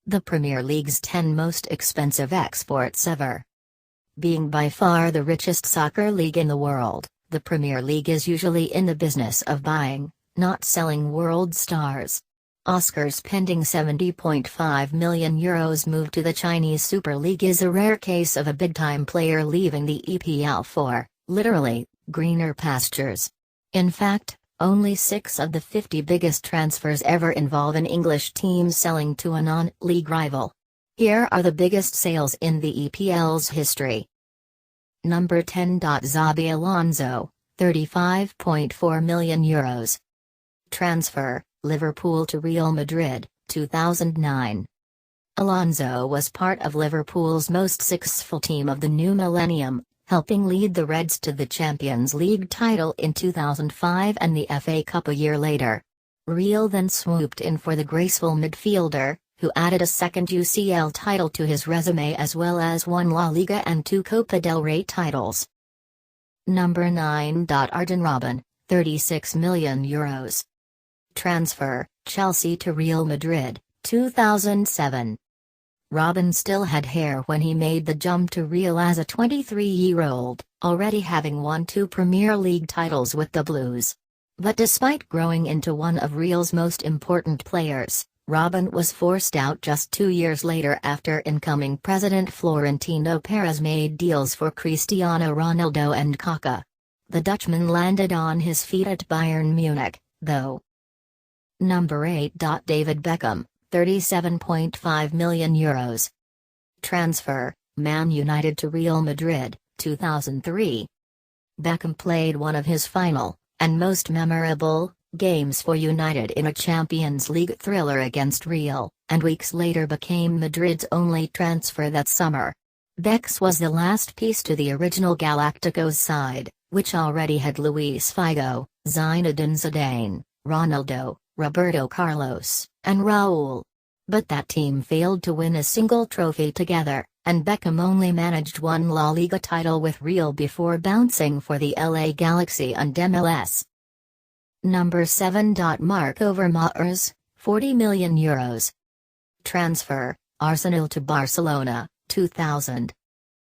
the Premier League's 10 most expensive exports ever. Being by far the richest soccer league in the world, the Premier League is usually in the business of buying, not selling world stars. Oscar's pending €70.5 million move to the Chinese Super League is a rare case of a big-time player leaving the EPL for, literally, greener pastures. In fact, only 6 of the 50 biggest transfers ever involve an English team selling to a non-league rival. Here are the biggest sales in the EPL's history. Number 10. Xabi Alonso, €35.4 million. Transfer, Liverpool to Real Madrid, 2009. Alonso was part of Liverpool's most successful team of the new millennium, helping lead the Reds to the Champions League title in 2005 and the FA Cup a year later. Real then swooped in for the graceful midfielder, who added a second UCL title to his resume as well as 1 La Liga and 2 Copa del Rey titles. Number 9. Arjen Robben, €36 million. Transfer, Chelsea to Real Madrid, 2007. Robben still had hair when he made the jump to Real as a 23-year-old, already having won 2 Premier League titles with the Blues. But despite growing into one of Real's most important players, Robben was forced out just 2 years later after incoming president Florentino Perez made deals for Cristiano Ronaldo and Kaká. The Dutchman landed on his feet at Bayern Munich, though. Number 8. David Beckham, €37.5 million. Transfer, Man United to Real Madrid, 2003. Beckham played one of his final, and most memorable, games for United in a Champions League thriller against Real, and weeks later became Madrid's only transfer that summer. Becks was the last piece to the original Galacticos side, which already had Luiz Figo, Zinedine Zidane, Ronaldo, Roberto Carlos, and Raúl. But that team failed to win a single trophy together, and Beckham only managed 1 La Liga title with Real before bouncing for the LA Galaxy and MLS. Number 7. Marc Overmars, €40 million. Transfer, Arsenal to Barcelona, 2000.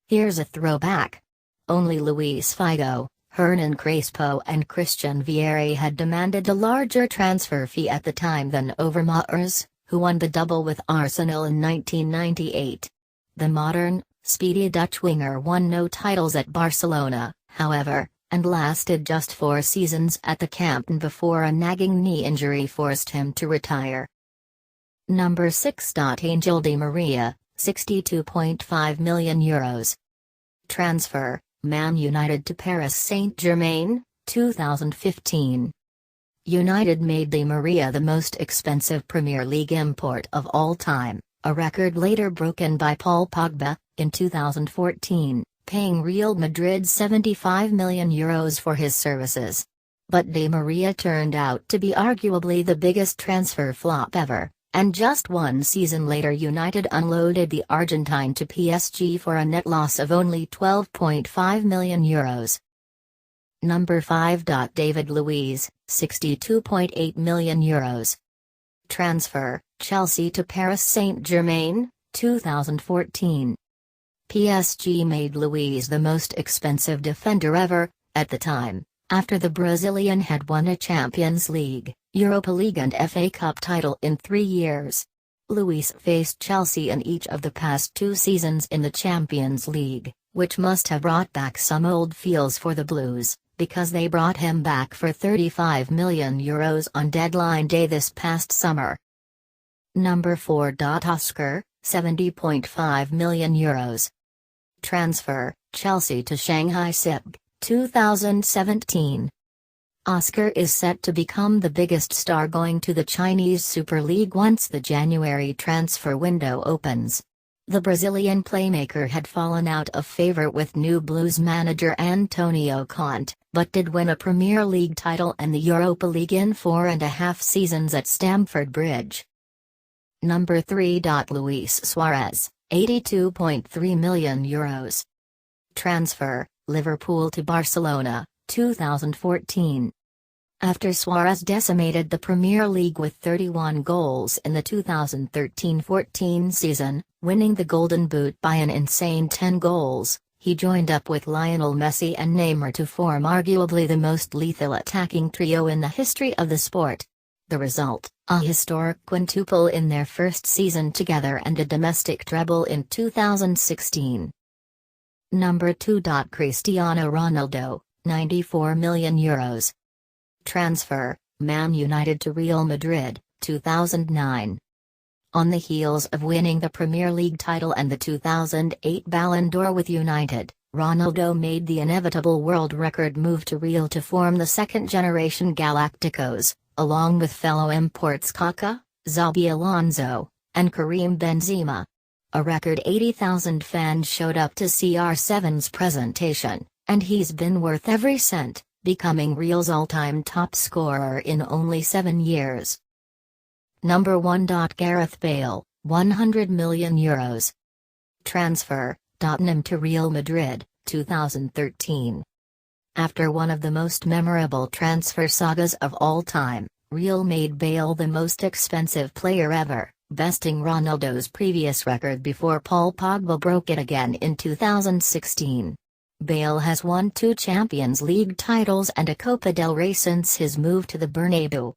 Here's a throwback. Only Luiz Figo, Hernan Crespo and Christian Vieri had demanded a larger transfer fee at the time than Overmars, who won the double with Arsenal in 1998. The modern, speedy Dutch winger won no titles at Barcelona, however, and lasted just 4 seasons at the Camp Nou before a nagging knee injury forced him to retire. Number 6. Angel Di Maria, €62.5 million. Transfer, Man United to Paris Saint-Germain, 2015. United made Di Maria the most expensive Premier League import of all time, a record later broken by Paul Pogba, in 2014, paying Real Madrid €75 million for his services. But Di Maria turned out to be arguably the biggest transfer flop ever, and just 1 season later United unloaded the Argentine to PSG for a net loss of only €12.5 million. Number 5. David Luiz, €62.8 million. Transfer, Chelsea to Paris Saint-Germain, 2014. PSG made Luiz the most expensive defender ever, at the time, after the Brazilian had won a Champions League, Europa League and FA Cup title in 3 years. Luiz faced Chelsea in each of the past 2 seasons in the Champions League, which must have brought back some old feels for the Blues, because they brought him back for €35 million on deadline day this past summer. Number 4. Oscar, €70.5 million. Transfer, Chelsea to Shanghai SIP, 2017. Oscar is set to become the biggest star going to the Chinese Super League once the January transfer window opens. The Brazilian playmaker had fallen out of favor with new Blues manager Antonio Conte, but did win a Premier League title and the Europa League in 4.5 seasons at Stamford Bridge. Number 3. Luis Suarez, €82.3 million. Transfer, Liverpool to Barcelona, 2014. After Suarez decimated the Premier League with 31 goals in the 2013-14 season, winning the Golden Boot by an insane 10 goals, he joined up with Lionel Messi and Neymar to form arguably the most lethal attacking trio in the history of the sport. The result, a historic quintuple in their first season together and a domestic treble in 2016. Number 2. Cristiano Ronaldo, €94 million. Transfer, Man United to Real Madrid, 2009. On the heels of winning the Premier League title and the 2008 Ballon d'Or with United, Ronaldo made the inevitable world record move to Real to form the second-generation Galacticos, along with fellow imports Kaká, Xabi Alonso, and Karim Benzema. A record 80,000 fans showed up to CR7's presentation, and he's been worth every cent, becoming Real's all-time top scorer in only 7 years. Number 1. Gareth Bale, €100 million. Transfer, Tottenham to Real Madrid, 2013. After one of the most memorable transfer sagas of all time, Real made Bale the most expensive player ever, besting Ronaldo's previous record before Paul Pogba broke it again in 2016. Bale has won 2 Champions League titles and a Copa del Rey since his move to the Bernabeu,